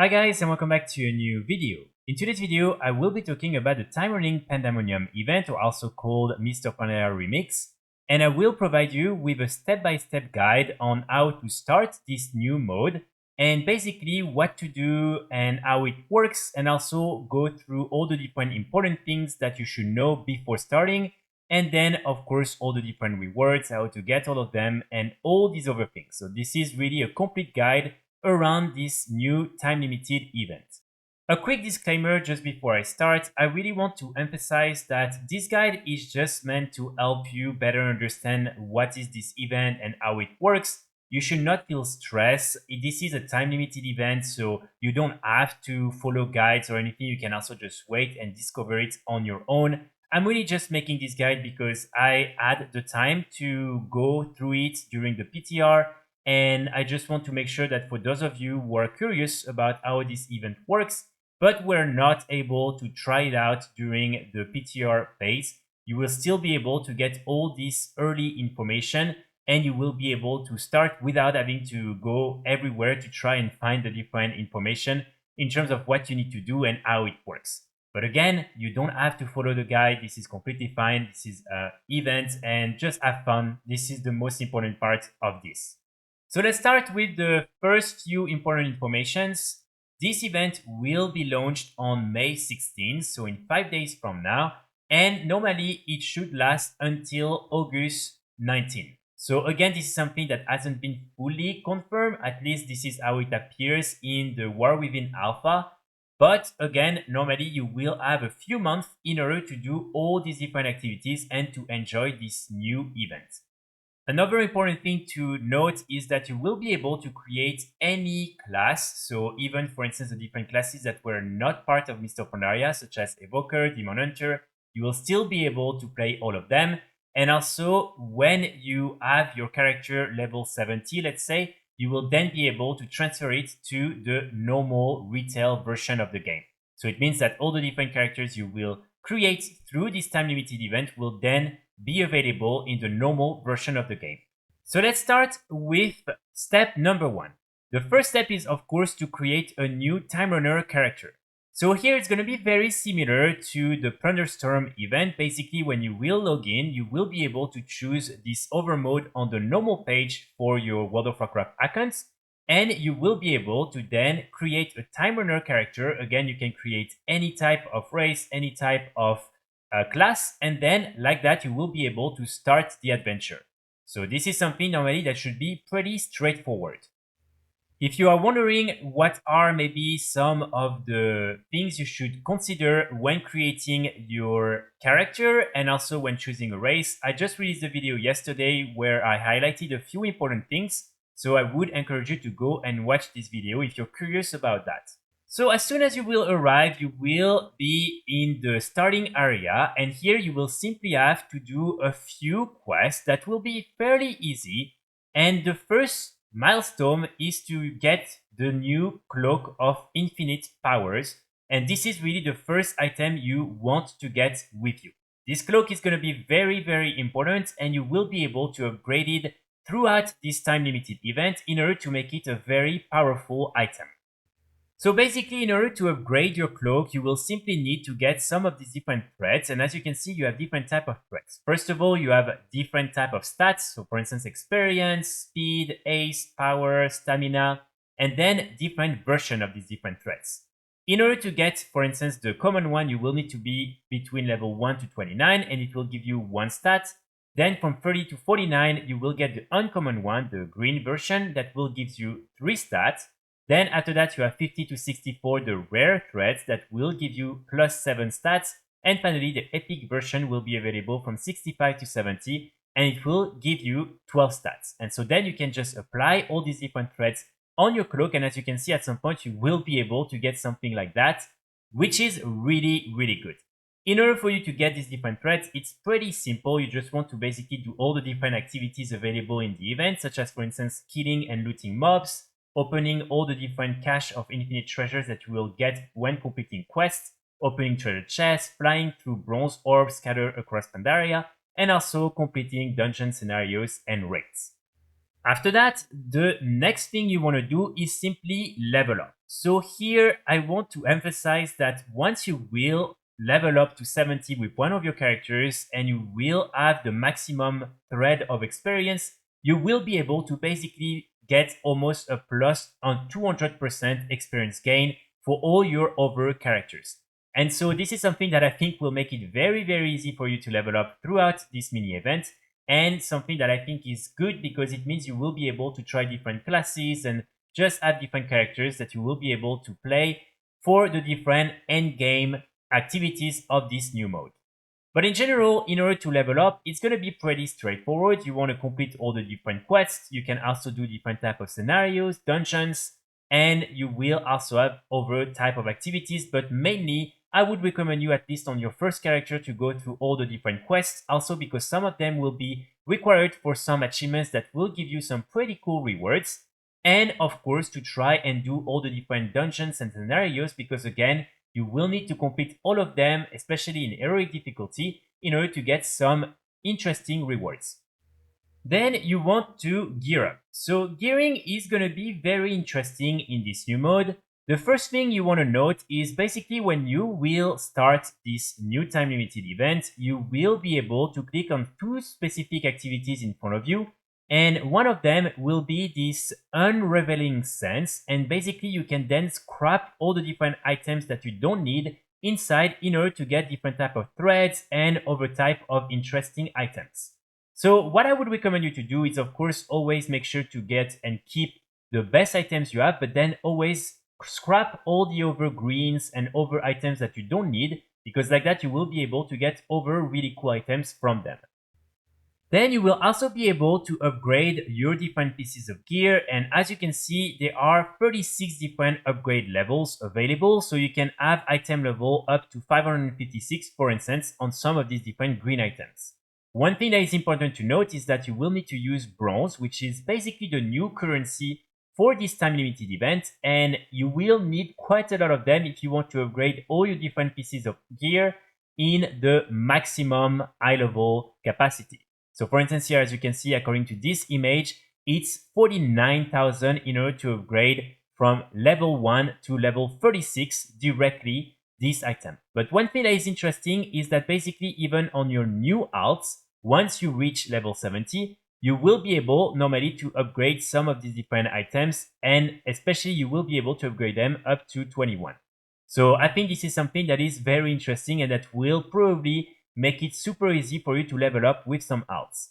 Hi guys and welcome back to a new video. In today's video, I will be talking about the Timerunning Pandamonium event, or also called Mr. Panera Remix, and I will provide you with a step-by-step guide on how to start this new mode, and basically what to do and how it works, and also go through all the different important things that you should know before starting, and then of course all the different rewards, how to get all of them, and all these other things. So this is really a complete guide around this new time-limited event. A quick disclaimer just before I start, I really want to emphasize that this guide is just meant to help you better understand what is this event and how it works. You should not feel stressed. This is a time-limited event, so you don't have to follow guides or anything. You can also just wait and discover it on your own. I'm really just making this guide because I had the time to go through it during the PTR, and I just want to make sure that for those of you who are curious about how this event works, but were not able to try it out during the PTR phase, you will still be able to get all this early information, and you will be able to start without having to go everywhere to try and find the different information in terms of what you need to do and how it works. But again, you don't have to follow the guide. This is completely fine. This is an event, and just have fun. This is the most important part of this. So let's start with the first few important informations. This event will be launched on May 16th, so in 5 days from now, and normally it should last until August 19th. So again, this is something that hasn't been fully confirmed. At least this is how it appears in the War Within Alpha. But again, normally you will have a few months in order to do all these different activities and to enjoy this new event. Another important thing to note is that you will be able to create any class. So even, for instance, the different classes that were not part of Mr. Pandaria, such as Evoker, Demon Hunter, you will still be able to play all of them. And also, when you have your character level 70, let's say, you will then be able to transfer it to the normal retail version of the game. So it means that all the different characters you will create through this time-limited event will then be available in the normal version of the game. So let's start with step number 1. The first step is, of course, to create a new Timerunner character. So here it's going to be very similar to the Thunderstorm event. Basically, when you will log in, you will be able to choose this over mode on the normal page for your World of Warcraft accounts, and you will be able to then create a Timerunner character. Again, you can create any type of race, any type of class, and then like that you will be able to start the adventure. So this is something normally that should be pretty straightforward. If you are wondering what are maybe some of the things you should consider when creating your character and also when choosing a race, I just released a video yesterday where I highlighted a few important things, so I would encourage you to go and watch this video if you're curious about that. So as soon as you will arrive, you will be in the starting area, and here you will simply have to do a few quests that will be fairly easy. And the first milestone is to get the new Cloak of Infinite Powers, and this is really the first item you want to get with you. This cloak is going to be very important, and you will be able to upgrade it throughout this time-limited event in order to make it a very powerful item. So basically, in order to upgrade your cloak, you will simply need to get some of these different threads. And as you can see, you have different type of threads. First of all, you have different type of stats. So for instance, experience, speed, ace, power, stamina, and then different version of these different threads. In order to get, for instance, the common one, you will need to be between level 1 to 29, and it will give you 1 stat. Then from 30 to 49, you will get the uncommon one, the green version, that will give you 3 stats. Then after that, you have 50 to 64, the rare threads that will give you plus 7 stats. And finally, the epic version will be available from 65 to 70, and it will give you 12 stats. And so then you can just apply all these different threads on your cloak, and as you can see, at some point you will be able to get something like that, which is really good. In order for you to get these different threads, it's pretty simple. You just want to basically do all the different activities available in the event, such as, for instance, killing and looting mobs, opening all the different cache of infinite treasures that you will get when completing quests, opening treasure chests, flying through bronze orbs scattered across Pandaria, and also completing dungeon scenarios and raids. After that, the next thing you want to do is simply level up. So here I want to emphasize that once you will level up to 70 with one of your characters and you will have the maximum thread of experience, you will be able to basically get almost a plus on 200% experience gain for all your other characters. And so this is something that I think will make it very, very easy for you to level up throughout this mini event, and something that I think is good because it means you will be able to try different classes and just add different characters that you will be able to play for the different end game activities of this new mode. But in general, in order to level up, it's going to be pretty straightforward. You want to complete all the different quests. You can also do different type of scenarios, dungeons, and you will also have other type of activities. But mainly, I would recommend you, at least on your first character, to go through all the different quests. Also because some of them will be required for some achievements that will give you some pretty cool rewards. And of course, to try and do all the different dungeons and scenarios, because again, you will need to complete all of them, especially in heroic difficulty, in order to get some interesting rewards. Then you want to gear up. So gearing is going to be very interesting in this new mode. The first thing you want to note is basically when you will start this new time limited event, you will be able to click on two specific activities in front of you. And one of them will be this Unraveling sense. And basically you can then scrap all the different items that you don't need inside in order to get different type of threads and other type of interesting items. So what I would recommend you to do is, of course, always make sure to get and keep the best items you have, but then always scrap all the other greens and other items that you don't need, because like that you will be able to get other really cool items from them. Then you will also be able to upgrade your different pieces of gear, and as you can see, there are 36 different upgrade levels available, so you can have item level up to 556, for instance, on some of these different green items. One thing that is important to note is that you will need to use bronze, which is basically the new currency for this time limited event, and you will need quite a lot of them if you want to upgrade all your different pieces of gear in the maximum high level capacity. So for instance here, as you can see, according to this image, it's 49,000 in order to upgrade from level 1 to level 36 directly this item. But one thing that is interesting is that basically even on your new alts, once you reach level 70, you will be able normally to upgrade some of these different items, and especially you will be able to upgrade them up to 21. So I think this is something that is very interesting and that will probably make it super easy for you to level up with some alts.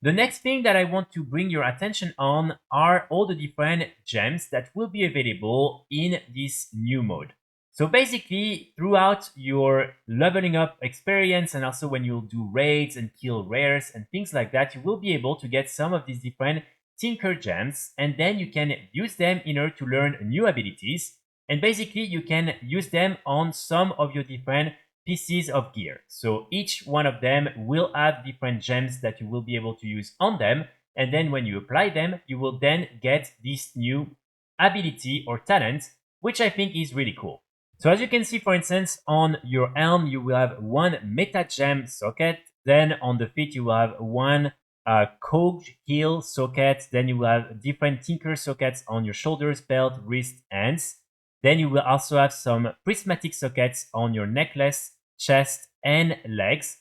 The next thing that I want to bring your attention on are all the different gems that will be available in this new mode. So basically, throughout your leveling up experience and also when you'll do raids and kill rares and things like that, you will be able to get some of these different Tinker gems, and then you can use them in order to learn new abilities. And basically, you can use them on some of your different pieces of gear. So each one of them will have different gems that you will be able to use on them. And then when you apply them, you will then get this new ability or talent, which I think is really cool. So as you can see, for instance, on your helm, you will have one meta gem socket. Then on the feet, you will have one Cogwheel socket. Then you will have different Tinker sockets on your shoulders, belt, wrist, hands. Then you will also have some Prismatic sockets on your necklace, chest, and legs.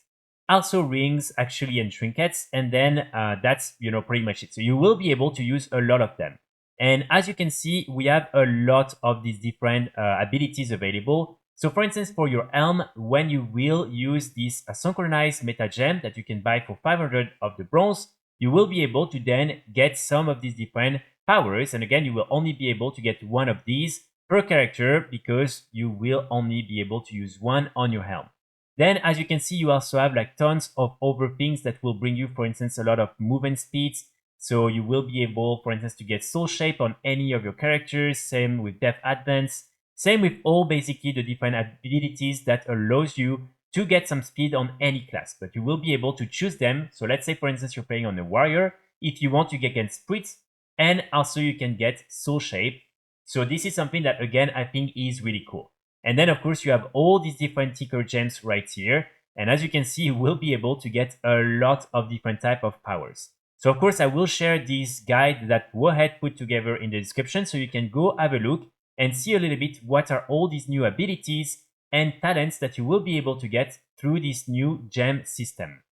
Also rings, actually, and trinkets. And then that's, pretty much it. So you will be able to use a lot of them. And as you can see, we have a lot of these different abilities available. So for instance, for your helm, when you will use this synchronized meta gem that you can buy for 500 of the bronze, you will be able to then get some of these different powers. And again, you will only be able to get one of these per character because you will only be able to use one on your helm. Then, as you can see, you also have like tons of other things that will bring you, for instance, a lot of movement speeds. So you will be able, for instance, to get soul shape on any of your characters. Same with depth advance. Same with all basically the different abilities that allows you to get some speed on any class. But you will be able to choose them. So let's say, for instance, you're playing on a warrior. If you want to get sprints, and also you can get soul shape. So this is something that, again, I think is really cool. And then, of course, you have all these different Tinker gems right here. And as you can see, you will be able to get a lot of different type of powers. So of course, I will share this guide that Warhead put together in the description so you can go have a look and see a little bit what are all these new abilities and talents that you will be able to get through this new gem system.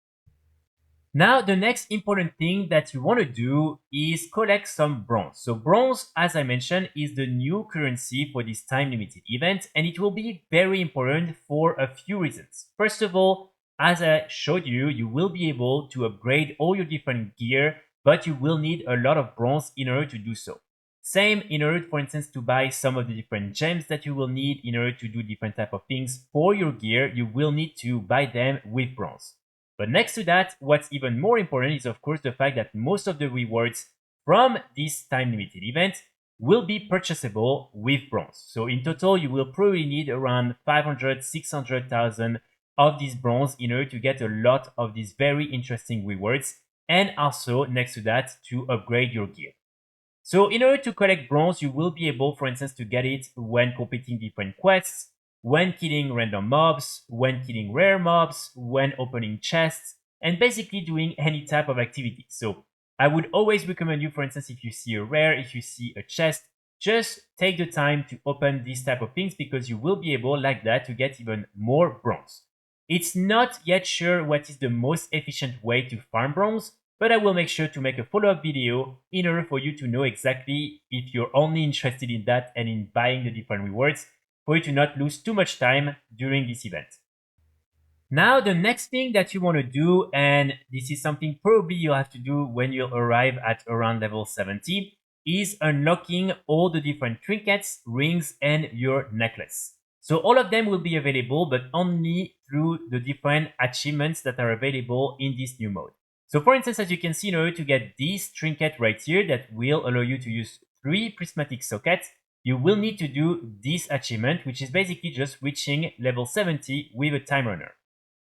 Now, the next important thing that you want to do is collect some bronze. So bronze, as I mentioned, is the new currency for this time limited event, and it will be very important for a few reasons. First of all, as I showed you, you will be able to upgrade all your different gear, but you will need a lot of bronze in order to do so. Same in order, for instance, to buy some of the different gems that you will need in order to do different type of things for your gear, you will need to buy them with bronze. But next to that, what's even more important is of course the fact that most of the rewards from this time limited event will be purchasable with bronze. So in total, you will probably need around 500, 600,000 of this bronze in order to get a lot of these very interesting rewards, and also next to that to upgrade your gear. So in order to collect bronze, you will be able, for instance, to get it when completing different quests, when killing random mobs, when killing rare mobs, when opening chests, and basically doing any type of activity. So I would always recommend you, for instance, if you see a rare, if you see a chest, just take the time to open these type of things because you will be able like that to get even more bronze. It's not yet sure what is the most efficient way to farm bronze, but I will make sure to make a follow-up video in order for you to know exactly if you're only interested in that and in buying the different rewards, for you to not lose too much time during this event. Now, the next thing that you want to do, and this is something probably you'll have to do when you arrive at around level 70, is unlocking all the different trinkets, rings, and your necklace. So all of them will be available, but only through the different achievements that are available in this new mode. So for instance, as you can see, in order to get this trinket right here that will allow you to use 3 prismatic sockets, you will need to do this achievement, which is basically just reaching level 70 with a Timerunner.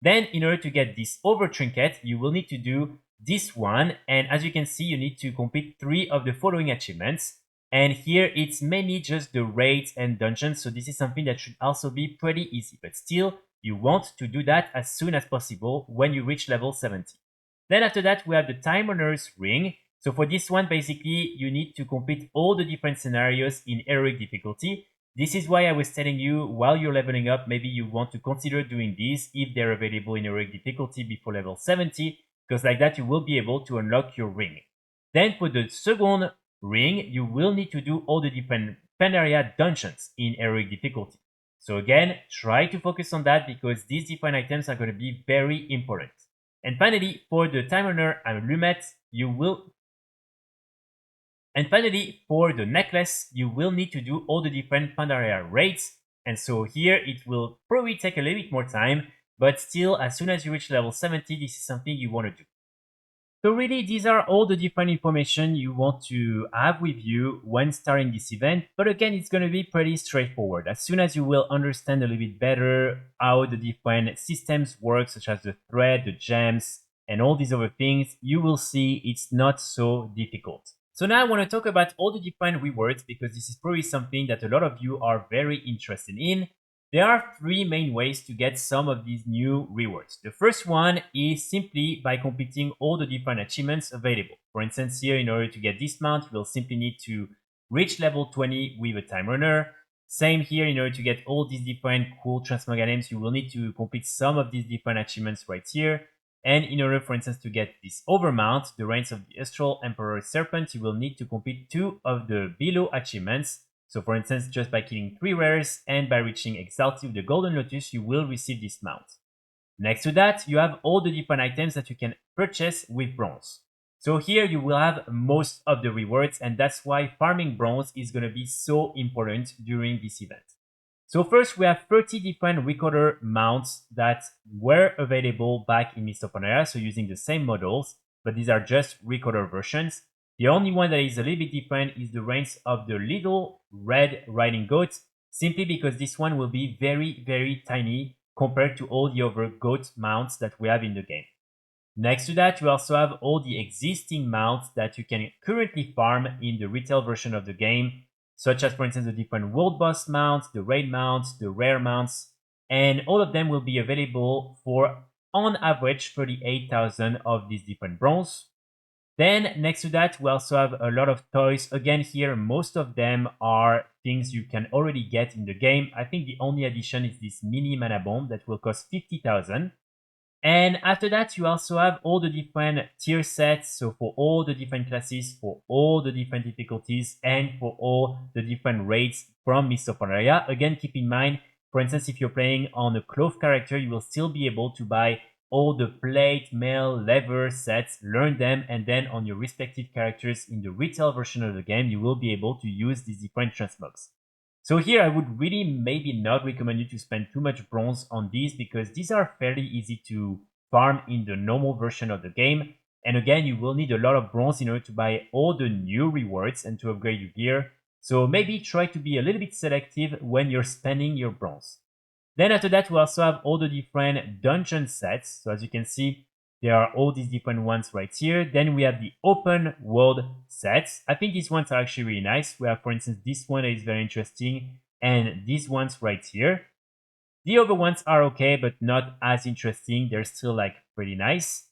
Then in order to get this over trinket, you will need to do this one. And as you can see, you need to complete 3 of the following achievements. And here it's mainly just the raids and dungeons. So this is something that should also be pretty easy, but still you want to do that as soon as possible when you reach level 70. Then after that, we have the Timerunner's ring. So for this one, basically, you need to complete all the different scenarios in heroic difficulty. This is why I was telling you, while you're leveling up, maybe you want to consider doing these if they're available in heroic difficulty before level 70, because like that you will be able to unlock your ring. Then for the second ring, you will need to do all the different Pandaria dungeons in heroic difficulty. So again, try to focus on that because these different items are going to be very important. And finally, for the Timerunner amulet, for the necklace, you will need to do all the different Pandaria raids. And so here it will probably take a little bit more time, but still, as soon as you reach level 70, this is something you want to do. So really, these are all the different information you want to have with you when starting this event. But again, it's going to be pretty straightforward. As soon as you will understand a little bit better how the different systems work, such as the thread, the gems, and all these other things, you will see it's not so difficult. So now I want to talk about all the different rewards because this is probably something that a lot of you are very interested in. There are 3 main ways to get some of these new rewards. The first one is simply by completing all the different achievements available. For instance, here in order to get this mount, you will simply need to reach level 20 with a Timerunner. Same here, in order to get all these different cool transmog items, you will need to complete some of these different achievements right here. And in order, for instance, to get this overmount, the Reigns of the Astral Emperor Serpent, you will need to complete 2 of the below achievements. So for instance, just by killing 3 rares and by reaching Exalted with the Golden Lotus, you will receive this mount. Next to that, you have all the different items that you can purchase with bronze. So here you will have most of the rewards, and that's why farming bronze is going to be so important during this event. So first, we have 30 different recorder mounts that were available back in Mist of Pandaria, so using the same models, but these are just recorder versions. The only one that is a little bit different is the Reigns of the Little Red Riding Goat, simply because this one will be very, very tiny compared to all the other goat mounts that we have in the game. Next to that, you also have all the existing mounts that you can currently farm in the retail version of the game, such as, for instance, the different world boss mounts, the raid mounts, the rare mounts, and all of them will be available for, on average, 38,000 of these different bronze. Then next to that, we also have a lot of toys. Again, here, most of them are things you can already get in the game. I think the only addition is this mini mana bomb that will cost 50,000. And after that, you also have all the different tier sets. So for all the different classes, for all the different difficulties, and for all the different raids from Mr. Pandaria. Again, keep in mind, for instance, if you're playing on a Cloak character, you will still be able to buy all the plate, mail, lever sets, learn them, and then on your respective characters in the retail version of the game, you will be able to use these different transmogs. So here I would really maybe not recommend you to spend too much bronze on these because these are fairly easy to farm in the normal version of the game. And again, you will need a lot of bronze in order to buy all the new rewards and to upgrade your gear. So maybe try to be a little bit selective when you're spending your bronze. Then after that, we also have all the different dungeon sets. So as you can see, there are all these different ones right here. Then we have the open world sets. I think these ones are actually really nice. We have, for instance, this one is very interesting, and these ones right here. The other ones are okay, but not as interesting. They're still like pretty nice.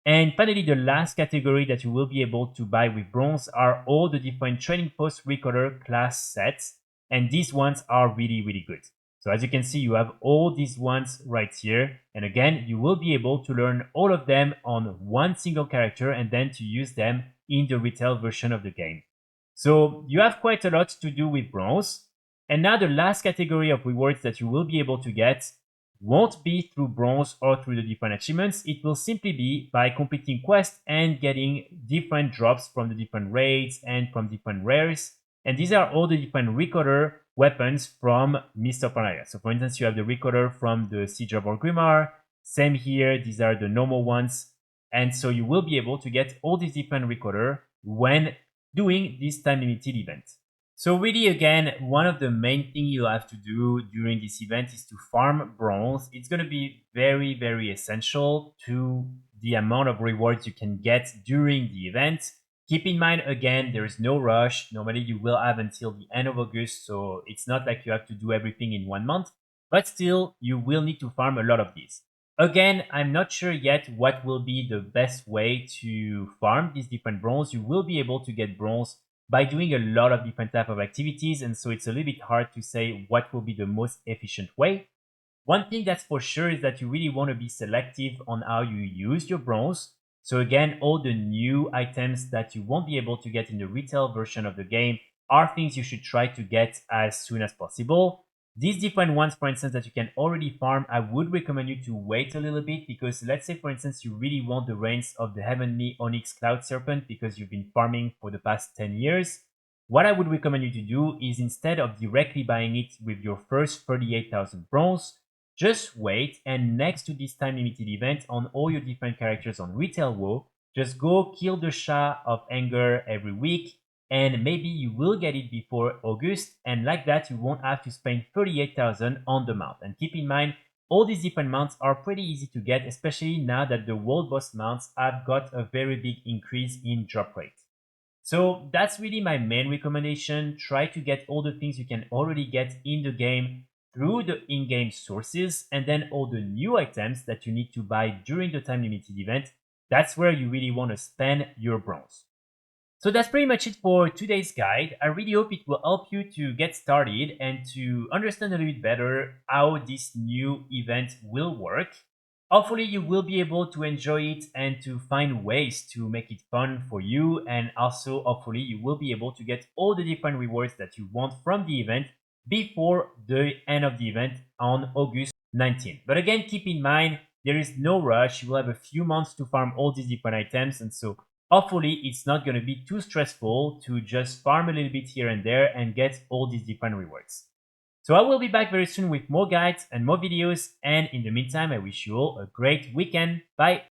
And finally, the last category that you will be able to buy with bronze are all the different training post recorder class sets. And these ones are really, really good. So as you can see, you have all these ones right here. And again, you will be able to learn all of them on one single character and then to use them in the retail version of the game. So you have quite a lot to do with bronze. And now the last category of rewards that you will be able to get won't be through bronze or through the different achievements. It will simply be by completing quests and getting different drops from the different raids and from different rares. And these are all the different recorder weapons from Mr. Pandaria. So for instance, you have the recorder from the Siege of Orgrimmar. Same here, these are the normal ones. And so you will be able to get all these different recorder when doing this time limited event. So really, again, one of the main things you'll have to do during this event is to farm bronze. It's going to be very, very essential to the amount of rewards you can get during the event. Keep in mind, again, there is no rush. Normally, you will have until the end of August, so it's not like you have to do everything in 1 month, but still, you will need to farm a lot of these. Again, I'm not sure yet what will be the best way to farm these different bronze. You will be able to get bronze by doing a lot of different type of activities, and so it's a little bit hard to say what will be the most efficient way. One thing that's for sure is that you really want to be selective on how you use your bronze. So again, all the new items that you won't be able to get in the retail version of the game are things you should try to get as soon as possible. These different ones, for instance, that you can already farm, I would recommend you to wait a little bit because let's say, for instance, you really want the reins of the Heavenly Onyx Cloud Serpent because you've been farming for the past 10 years. What I would recommend you to do is instead of directly buying it with your first 38,000 bronze, just wait, and next to this time limited event on all your different characters on retail WoW, just go kill the Shah of Anger every week, and maybe you will get it before August, and like that you won't have to spend 38,000 on the mount. And keep in mind, all these different mounts are pretty easy to get, especially now that the world boss mounts have got a very big increase in drop rate. So that's really my main recommendation. Try to get all the things you can already get in the game through the in-game sources, and then all the new items that you need to buy during the time limited event. That's where you really want to spend your bronze. So that's pretty much it for today's guide. I really hope it will help you to get started and to understand a little bit better how this new event will work. Hopefully you will be able to enjoy it and to find ways to make it fun for you, and also hopefully you will be able to get all the different rewards that you want from the event before the end of the event on August 19th. But again, keep in mind, there is no rush. You will have a few months to farm all these different items, and so hopefully it's not going to be too stressful to just farm a little bit here and there and get all these different rewards. So I will be back very soon with more guides and more videos, and in the meantime I wish you all a great weekend. Bye!